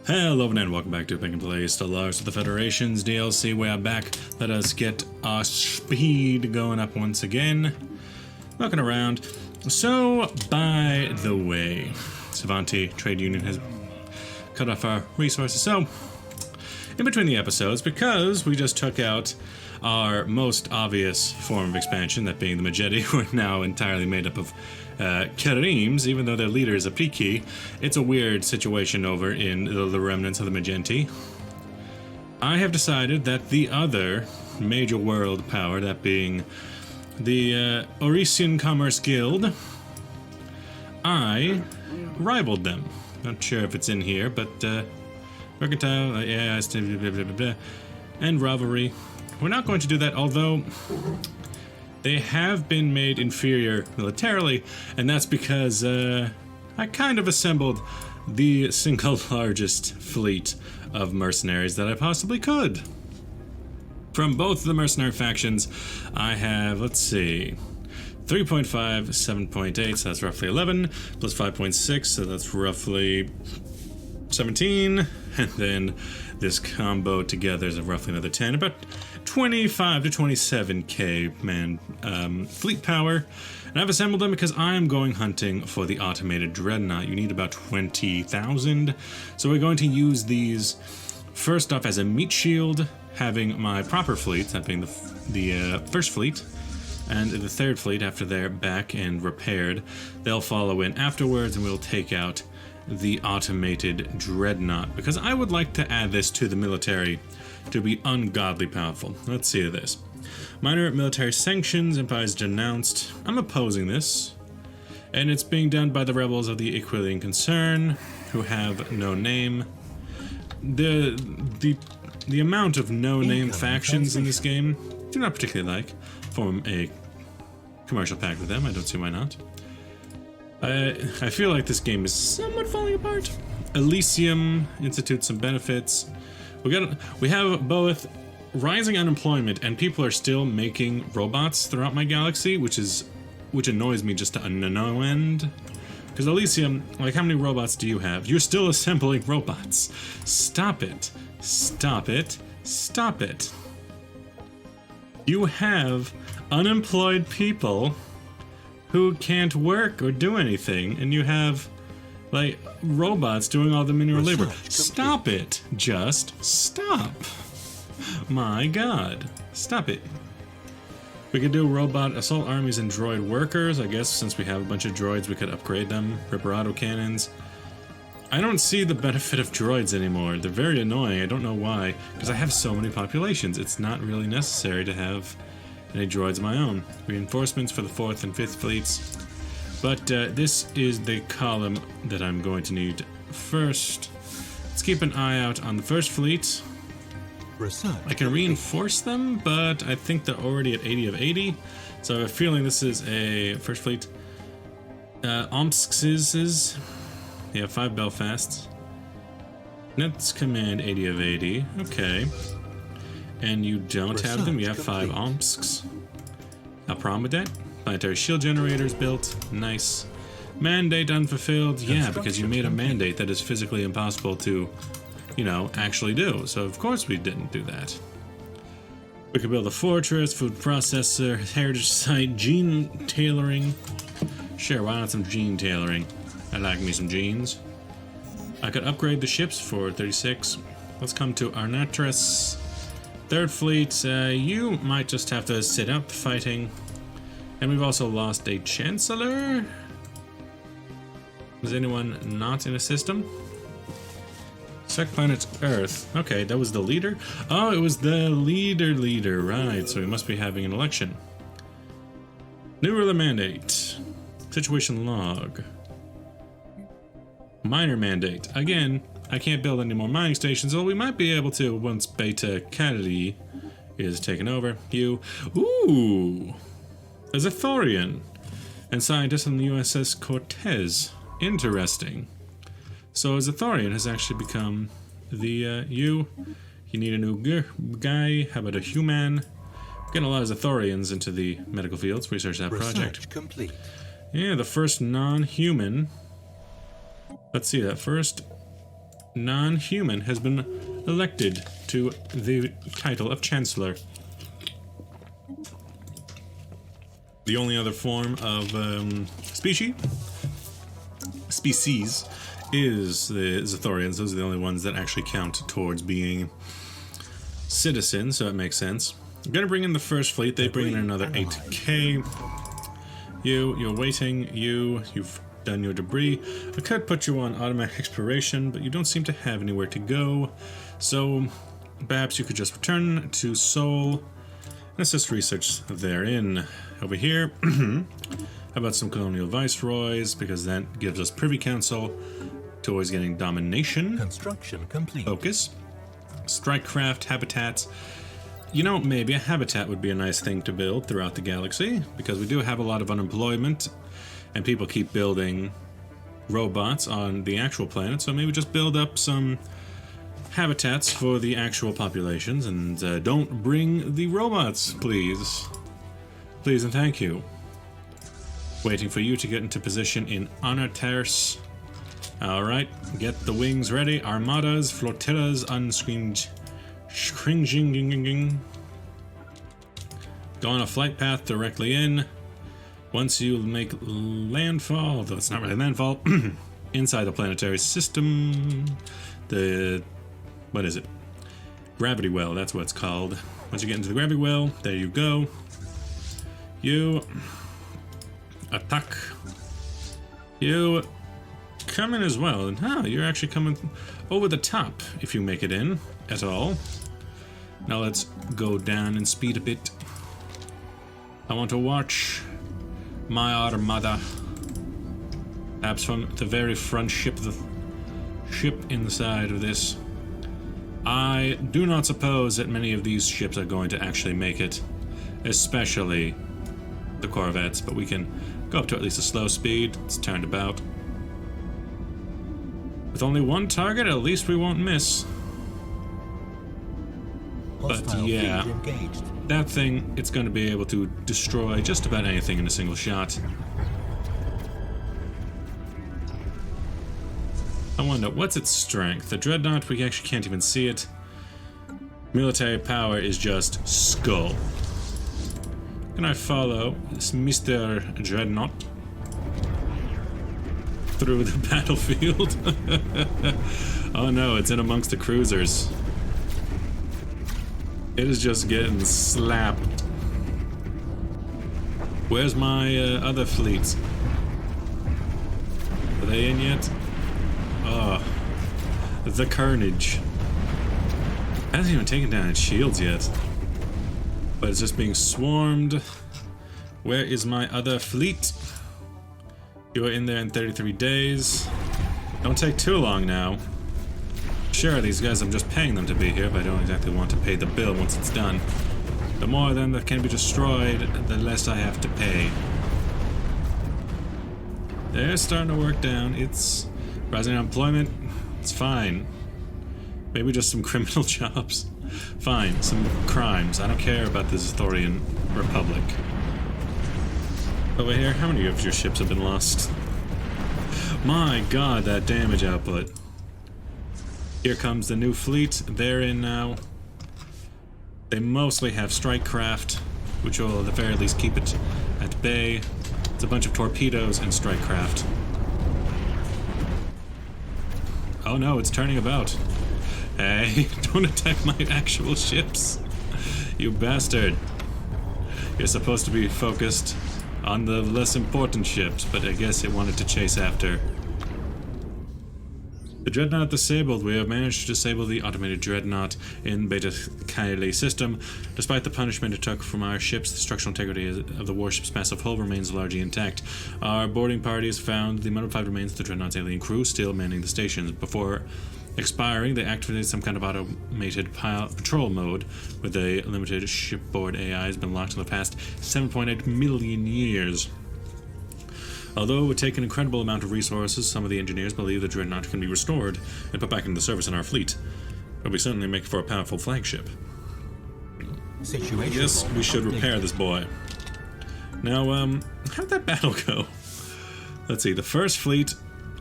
Hello and welcome back to Pick and Play Stellaris with the Federation's DLC. We are back. Let us get our speed going up once again. Looking around. So, by the way, Savanti Trade Union has cut off our resources. So, in between the episodes, because we just took out our most obvious form of expansion, that being the Majeti, who are now entirely made up of Karims, even though their leader is a Priki. It's a weird situation over in the remnants of the Magenti. I have decided that the other major world power, that being the Orisian Commerce Guild, I rivaled them. Not sure if it's in here, but Mercantile, and Rivalry. We're not going to do that, although they have been made inferior militarily, and that's because I kind of assembled the single largest fleet of mercenaries that I possibly could. From both the mercenary factions, I have, let's see, 3.5, 7.8, so that's roughly 11, plus 5.6, so that's roughly 17, and then this combo together is roughly another 10, about 25 to 27k man fleet power. And I've assembled them because I'm going hunting for the automated Dreadnought. You need about 20,000. So we're going to use these first off as a meat shield, having my proper fleet, that being the first fleet, and the third fleet after they're back and repaired. They'll follow in afterwards and we'll take out the automated Dreadnought, because I would like to add this to the military to be ungodly powerful. Let's see this. Minor military sanctions, empires denounced. I'm opposing this, and it's being done by the rebels of the Equilian Concern, who have no name. The amount of no-name factions in this game do not particularly like. Form a commercial pact with them. I don't see why not. I feel like this game is somewhat falling apart. Elysium institutes some benefits. We have both rising unemployment and people are still making robots throughout my galaxy, which annoys me just to no end. Because Elysium, like, how many robots do you have? You're still assembling robots. Stop it. Stop it. Stop it. You have unemployed people who can't work or do anything, and you have, like, robots doing all the manual labor. Stop it. Just stop. My god. Stop it. We could do robot assault armies and droid workers. I guess since we have a bunch of droids, we could upgrade them. Reparado cannons. I don't see the benefit of droids anymore. They're very annoying. I don't know why, because I have so many populations. It's not really necessary to have any droids of my own. Reinforcements for the 4th and 5th fleets. But this is the column that I'm going to need first. Let's keep an eye out on the first fleet. I can reinforce them, but I think they're already at 80 of 80. So I have a feeling this is a first fleet. Omsk's. Yeah, 5 Belfasts. Nets command 80 of 80. Okay. And you don't have them. You have 5 Omsks. No problem with that. Planetary shield generators built. Nice. Mandate unfulfilled. Yeah, because you made a mandate that is physically impossible to, you know, actually do. So of course we didn't do that. We could build a fortress, food processor, heritage site, gene tailoring. Sure, why not some gene tailoring? I like me some genes. I could upgrade the ships for 36. Let's come to Arnatras. 3rd fleet, you might just have to sit up fighting. And we've also lost a Chancellor. Is anyone not in a system? Second planet's Earth. Okay, that was the leader? Oh, it was the leader, right. So we must be having an election. New ruler mandate. Situation log. Minor mandate. Again, I can't build any more mining stations, although we might be able to once Beta Kennedy is taken over. Ooh! A Zathorian. And scientist on the USS Cortez. Interesting. So a Zathorian has actually become the, you need a new guy. How about a human? Getting a lot of Zathorians into the medical fields. Research that project. Complete. Yeah, the first non-human. Let's see that first. non-human has been elected to the title of Chancellor. The only other form of species is the Zathorians. Those are the only ones that actually count towards being citizens, so it makes sense. I'm gonna bring in the first fleet. They bring in another 8k. You're waiting. You've done your debris. I could put you on automatic exploration, but you don't seem to have anywhere to go. So perhaps you could just return to Seoul and assist research therein. Over here, how about some colonial viceroys, because that gives us Privy Council towards getting domination. Construction complete. Focus. Strikecraft, habitats. You know, maybe a habitat would be a nice thing to build throughout the galaxy, because we do have a lot of unemployment, and people keep building robots on the actual planet, so maybe just build up some habitats for the actual populations, and don't bring the robots, please. Please and thank you. Waiting for you to get into position in Honor Terrace. Alright, get the wings ready. Armadas, flotillas, unscreened. Go on a flight path directly in. Once you make landfall, though it's not really landfall, inside the planetary system, what is it? Gravity well, that's what it's called. Once you get into the gravity well, there you go. You attack. You come in as well, and you're actually coming over the top if you make it in at all. Now let's go down and speed a bit. I want to watch my armada, perhaps from the very front ship, the ship inside of this. I do not suppose that many of these ships are going to actually make it, especially the corvettes, but we can go up to at least a slow speed. It's turned about. With only one target, at least we won't miss. But yeah, that thing, it's going to be able to destroy just about anything in a single shot. I wonder, what's its strength? The Dreadnought, we actually can't even see it. Military power is just skull. Can I follow this Mr. Dreadnought through the battlefield? Oh no, it's in amongst the cruisers. It is just getting slapped. Where's my other fleets? Are they in yet? Oh, the carnage. It hasn't even taken down its shields yet. But it's just being swarmed. Where is my other fleet? You are in there in 33 days. Don't take too long now. Sure, these guys, I'm just paying them to be here, but I don't exactly want to pay the bill once it's done. The more of them that can be destroyed, the less I have to pay. They're starting to work down. It's rising unemployment. It's fine. Maybe just some criminal jobs. Fine, some crimes. I don't care about the Zathorian Republic. Over here, how many of your ships have been lost? My god, that damage output. Here comes the new fleet. They're in now. They mostly have strike craft, which will at the very least keep it at bay. It's a bunch of torpedoes and strike craft. Oh no, it's turning about. Hey, don't attack my actual ships. You bastard. You're supposed to be focused on the less important ships, but I guess it wanted to chase after. The Dreadnought disabled. We have managed to disable the automated Dreadnought in Beta Caeli system. Despite the punishment it took from our ships, the structural integrity of the warship's massive hull remains largely intact. Our boarding parties found the modified remains of the Dreadnought's alien crew still manning the stations. Before expiring, they activated some kind of automated patrol mode, with a limited shipboard AI has been locked in the past 7.8 million years. Although it would take an incredible amount of resources, some of the engineers believe the Dreadnought can be restored and put back into service in our fleet. But we certainly make for a powerful flagship. Yes, we should repair this boy. Now, how'd that battle go? Let's see, the first fleet,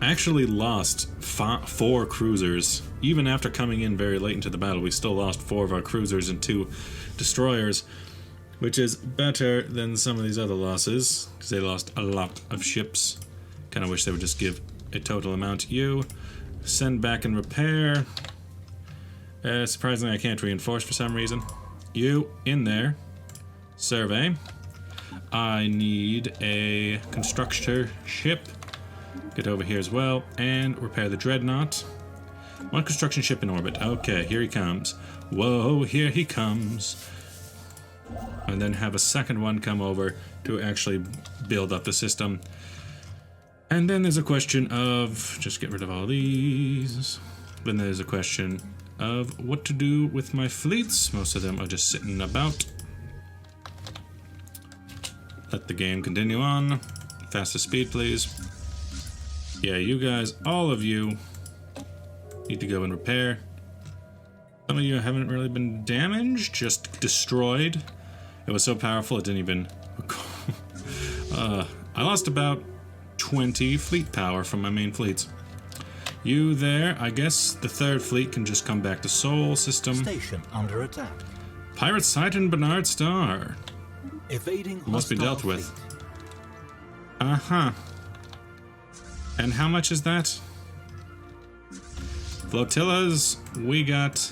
I actually lost 4 cruisers. Even after coming in very late into the battle, we still lost 4 of our cruisers and 2 destroyers, which is better than some of these other losses, because they lost a lot of ships. Kind of wish they would just give a total amount to you. Send back and repair. Surprisingly, I can't reinforce for some reason. You, in there. Survey. I need a constructor ship. Get over here as well, and repair the Dreadnought. 1 construction ship in orbit. Okay, here he comes. Whoa, here he comes. And then have a second one come over to actually build up the system. And then there's a question of, just get rid of all these. Then there's a question of what to do with my fleets. Most of them are just sitting about. Let the game continue on. Faster speed, please. Yeah, you guys, all of you, need to go and repair. Some of you haven't really been damaged, just destroyed. It was so powerful it didn't even... I lost about 20 fleet power from my main fleets. You there, I guess the 3rd fleet can just come back to Sol system. Station under attack. Pirate sighted Bernard Star. Evading must be dealt with. Uh-huh. And how much is that? Flotillas, we got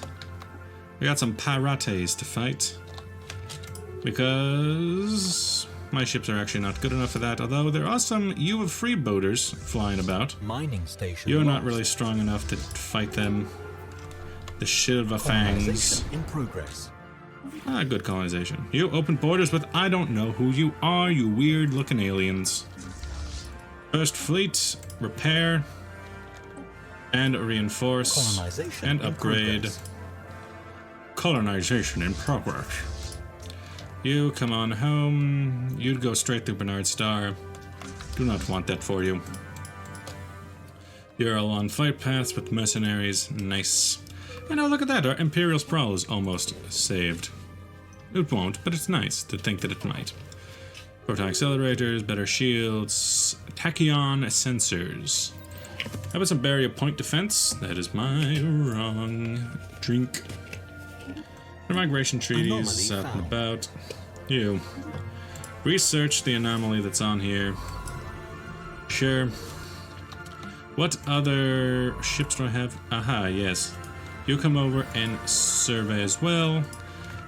some pirates to fight. Because my ships are actually not good enough for that, although there are some you of freeboaters flying about. Mining station. You're not really strong enough to fight them. The Silver Fangs. In progress. Ah, good colonization. You open borders with I don't know who you are, you weird looking aliens. First fleet, repair, and reinforce, and upgrade. Colonization in progress. You come on home. You'd go straight through Bernard Star. Do not want that for you. You're all on fight paths with mercenaries. Nice. And oh, look at that. Our Imperial Sprawl is almost saved. It won't, but it's nice to think that it might. Proton accelerators, better shields, tachyon sensors. How about some barrier point defense? That is my wrong drink. The migration treaties out and about. You. Research the anomaly that's on here. Sure. What other ships do I have? Aha, yes. You come over and survey as well.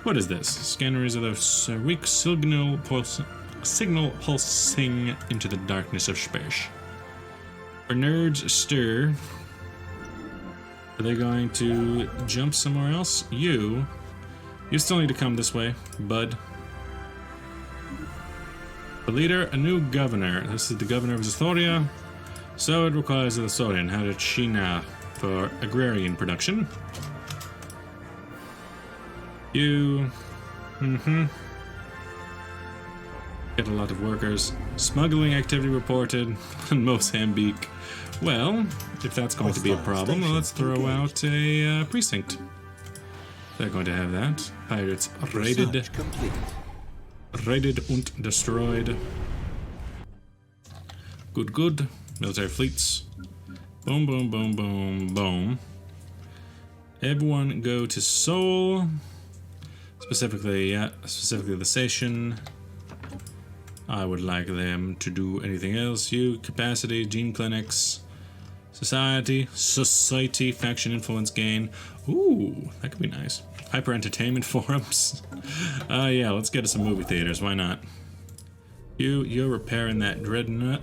What is this? Scanners of the weak signal pulsing into the darkness of space. Bernard's stir. Are they going to jump somewhere else? You still need to come this way, bud. The leader, a new governor. This is the governor of Zothoria. So it requires a Zethorian. How did she now? For agrarian production. You... Get a lot of workers. Smuggling activity reported on Mozambique. Well, if that's going to be a problem, well, let's throw out a precinct. They're going to have that. Pirates raided. Raided and destroyed. Good, good. Military fleets. Boom, boom, boom, boom, boom. Everyone go to Sol. Specifically the station. I would like them to do anything else. You, capacity, gene clinics, society, faction influence gain. Ooh, that could be nice. Hyper entertainment forums. Yeah, let's get to some movie theaters. Why not? You're repairing that Dreadnought.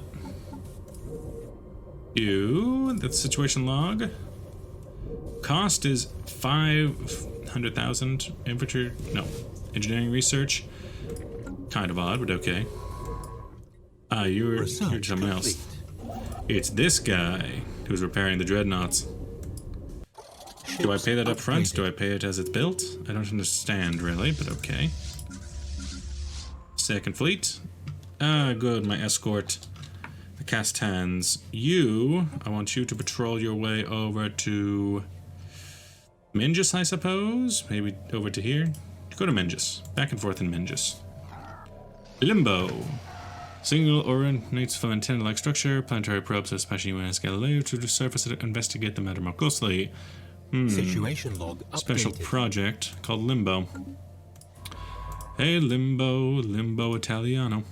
That's situation log. Cost is 500,000. Infantry, no. Engineering research. Kind of odd, but okay. You're something else. It's this guy who's repairing the Dreadnoughts. Do I pay that up front? Do I pay it as it's built? I don't understand, really, but okay. Second fleet. Good, my escort. The Castans. I want you to patrol your way over to... Mingus, I suppose? Maybe over to here? Go to Mingus. Back and forth in Mingus. Limbo. Single originates from antenna-like structure. Planetary probes of special UNS Galileo to the surface to investigate the matter more closely. Situation log updated. Special project called Limbo. Hey, Limbo Italiano.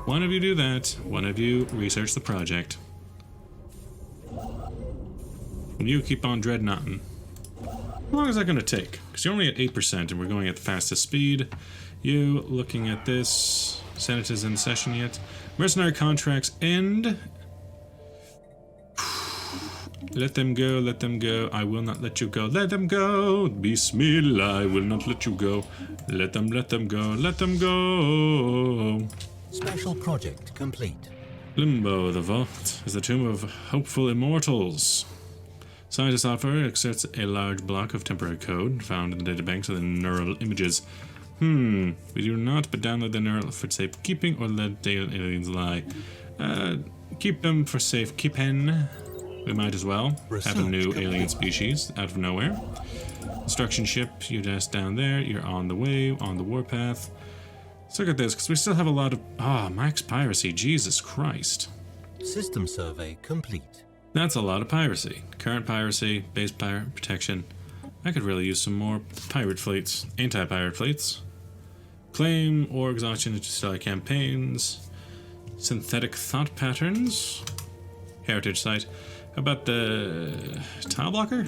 One of you do that. One of you research the project. And you keep on dreadnoughting. How long is that going to take? Because you're only at 8% and we're going at the fastest speed. You looking at this. Senate is in session yet. Mercenary contracts end. Let them go, let them go. I will not let you go. Let them go. Bismillah, I will not let you go. Let them go, let them go. Special project complete. Limbo, the vault, is the tomb of hopeful immortals. Scientists offer exerts a large block of temporary code found in the databanks of the neural images. We do not, but download the neural for safekeeping or let aliens lie. Keep them for safekeeping. We might as well have a new alien species out of nowhere. Instruction ship, you're just down there. You're on the way, on the warpath. Let's look at this, because we still have a lot of... max piracy. Jesus Christ. System survey complete. That's a lot of piracy. Current piracy, base pirate protection. I could really use some more pirate fleets. Anti-pirate fleets. Claim or exhaustion interstellar campaigns. Synthetic thought patterns. Heritage site. How about the tile blocker?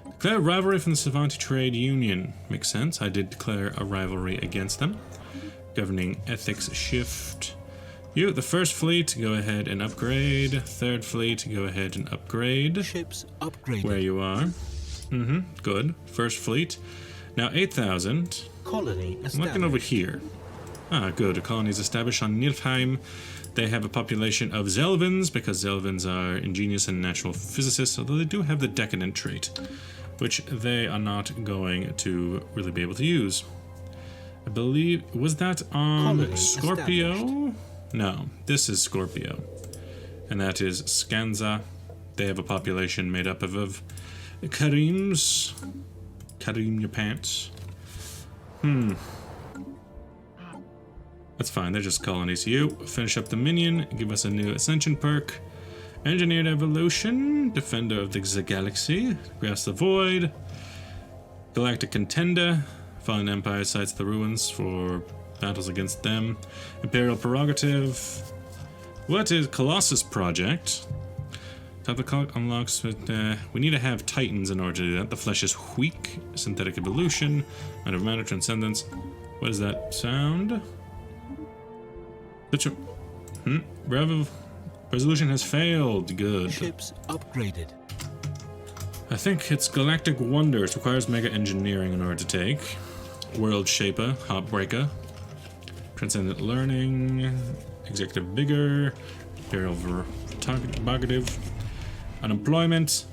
Declare rivalry from the Savanti Trade Union. Makes sense. I did declare a rivalry against them. Governing ethics shift. You, the first fleet, go ahead and upgrade. Third fleet, go ahead and upgrade. Ships upgraded. Where you are. Good. First fleet. Now 8,000. Colony established. I'm looking over here. Good. A colony is established on Nilfheim. They have a population of Zelvins, because Zelvins are ingenious and natural physicists, although they do have the decadent trait, which they are not going to really be able to use. I believe... Was that on Colony Scorpio? No, this is Scorpio. And that is Scanza. They have a population made up of Karims. Karim your pants. That's fine, they're just colonies. You finish up the minion, give us a new ascension perk. Engineered evolution, defender of the galaxy, grasp the void. Galactic contender, fallen empire cites the ruins for battles against them. Imperial prerogative. What is Colossus project? Top of clock unlocks. We need to have titans in order to do that. The flesh is weak. Synthetic evolution. Matter transcendence. What does that sound? Resolution has failed. Good. Ships upgraded. I think it's Galactic Wonder. It requires mega engineering in order to take. World Shaper, Heartbreaker. Transcendent Learning. Executive Vigor. Imperial Prerogative. Unemployment.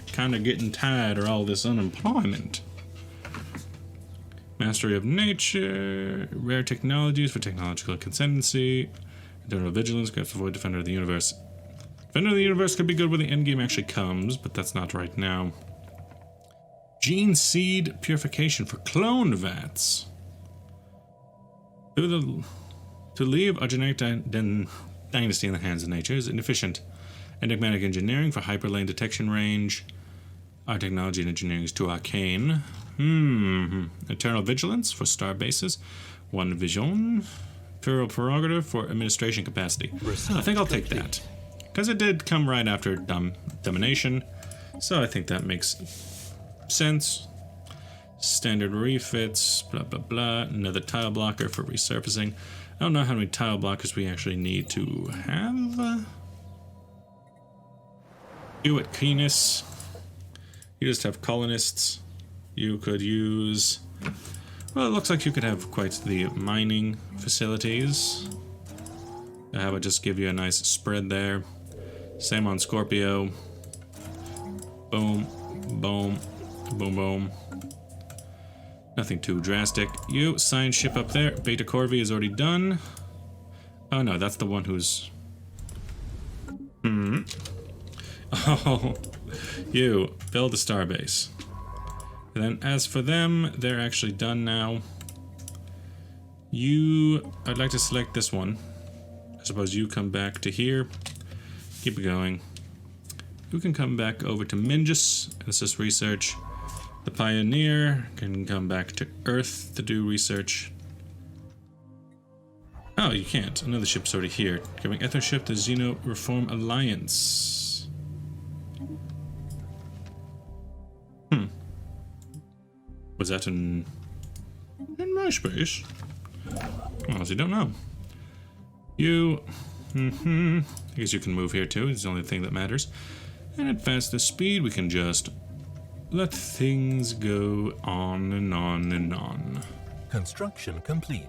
Kinda getting tired of all this unemployment. Mastery of Nature, Rare Technologies for Technological Consistency, Eternal Vigilance, Grasp the Void, Defender of the Universe. Defender of the Universe could be good when the endgame actually comes, but that's not right now. Gene Seed Purification for Clone Vats. To leave our genetic dynasty in the hands of nature is inefficient. Enigmatic Engineering for Hyperlane Detection Range. Our technology and engineering is too arcane. Eternal Vigilance for star bases. One Vision. Imperial Prerogative for administration capacity. I think I'll take that. Because it did come right after Domination. So I think that makes sense. Standard refits. Blah, blah, blah. Another tile blocker for resurfacing. I don't know how many tile blockers we actually need to have. You at Keenis. You just have colonists. You could use... Well, it looks like you could have quite the mining facilities. How about just give you a nice spread there. Same on Scorpio. Boom, boom, boom, boom. Nothing too drastic. You, science ship up there. Beta Corvi is already done. Oh no, that's the one who's... Oh, you, build a starbase. And then as for them, they're actually done now. I'd like to select this one. I suppose you come back to here. Keep it going. You can come back over to Mingus and assist research. The Pioneer can come back to Earth to do research. Oh, you can't. Another ship's already here. Giving Ethership to Xeno Reform Alliance. Was that in my space? Honestly, don't know. You... I guess you can move here too. It's the only thing that matters. And at faster speed, we can just let things go on and on and on. Construction complete.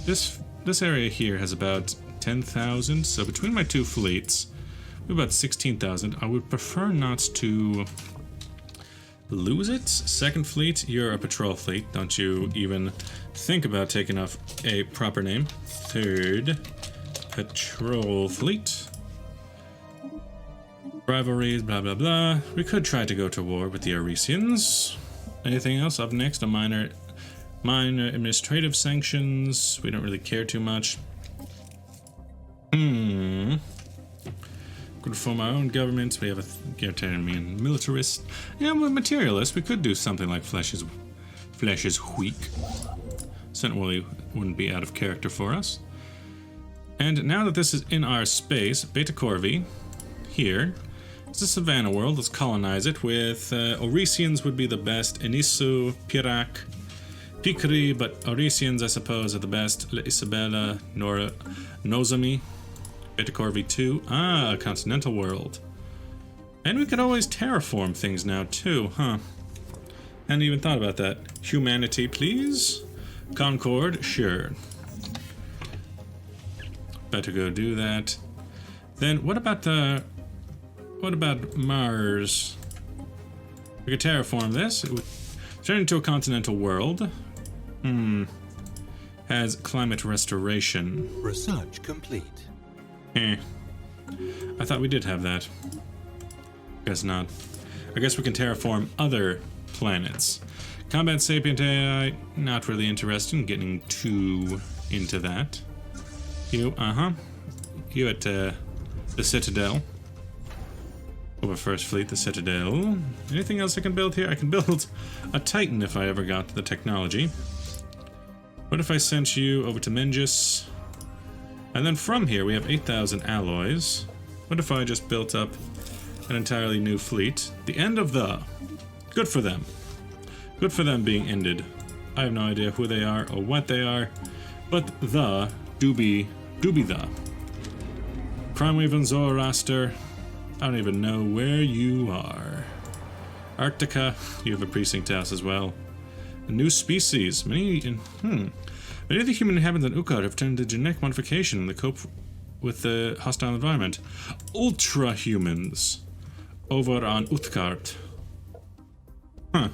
This area here has about 10,000, so between my two fleets, we have about 16,000. I would prefer not to lose it. Second fleet, you're a patrol fleet. Don't you even think about taking off a proper name. Third, patrol fleet. Rivalries, blah blah blah. We could try to go to war with the Arisians. Anything else? Up next, a minor administrative sanctions. We don't really care too much. Could form our own government. We have a Gartarian militarist. Yeah, we're materialist. We could do something like flesh is weak. Certainly wouldn't be out of character for us. And now that this is in our space, Beta Corvi, here, it's a savannah world. Let's colonize it with Orisians would be the best. Enisu, Pirak, Pikri, but Orisians, I suppose, are the best. Le Isabella, Nora, Nozami, Beta Corvi 2. Ah, a continental world. And we could always terraform things now, too, huh? Hadn't even thought about that. Humanity, please. Concord, sure. Better go do that. Then, what about Mars? We could terraform this. It would turn into a continental world. Has climate restoration. Research complete. I thought we did have that. Guess not. I guess we can terraform other planets. Combat sapient AI, not really interested in getting too into that. You at the Citadel. Over First Fleet, the Citadel. Anything else I can build here? I can build a Titan if I ever got the technology. What if I sent you over to Mingus? And then from here we have 8,000 alloys. What if I just built up an entirely new fleet? The end of the... Good for them. Good for them being ended. I have no idea who they are or what they are, but the do be the. Prime Weave and Zoroaster, I don't even know where you are. Arctica, you have a precinct house as well. A new species. Many of the human inhabitants on Ukar have turned to genetic modification to cope with the hostile environment. Ultra-humans over on Uthkart. Huh.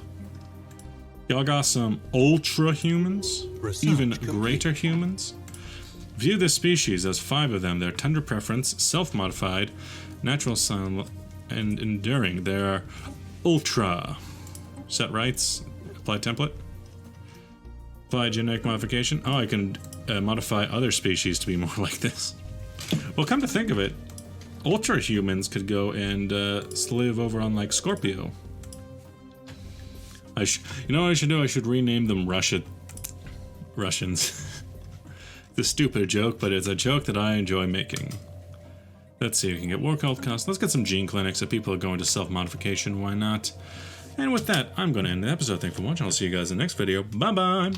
Y'all got some ultra-humans? Even greater humans? View this species as 5 of them. Their tundra preference, self-modified, natural sun, and enduring. They are ultra. Set rights. Apply template. Apply genetic modification. Oh, I can modify other species to be more like this. Well, come to think of it, ultra humans could go and live over on like Scorpio. You know what I should do? I should rename them Russians. It's a stupid joke, but it's a joke that I enjoy making. Let's see if we can get war cult costs. Let's get some gene clinics if people are going to self-modification. Why not? And with that, I'm going to end the episode. Thanks for watching. I'll see you guys in the next video. Bye-bye!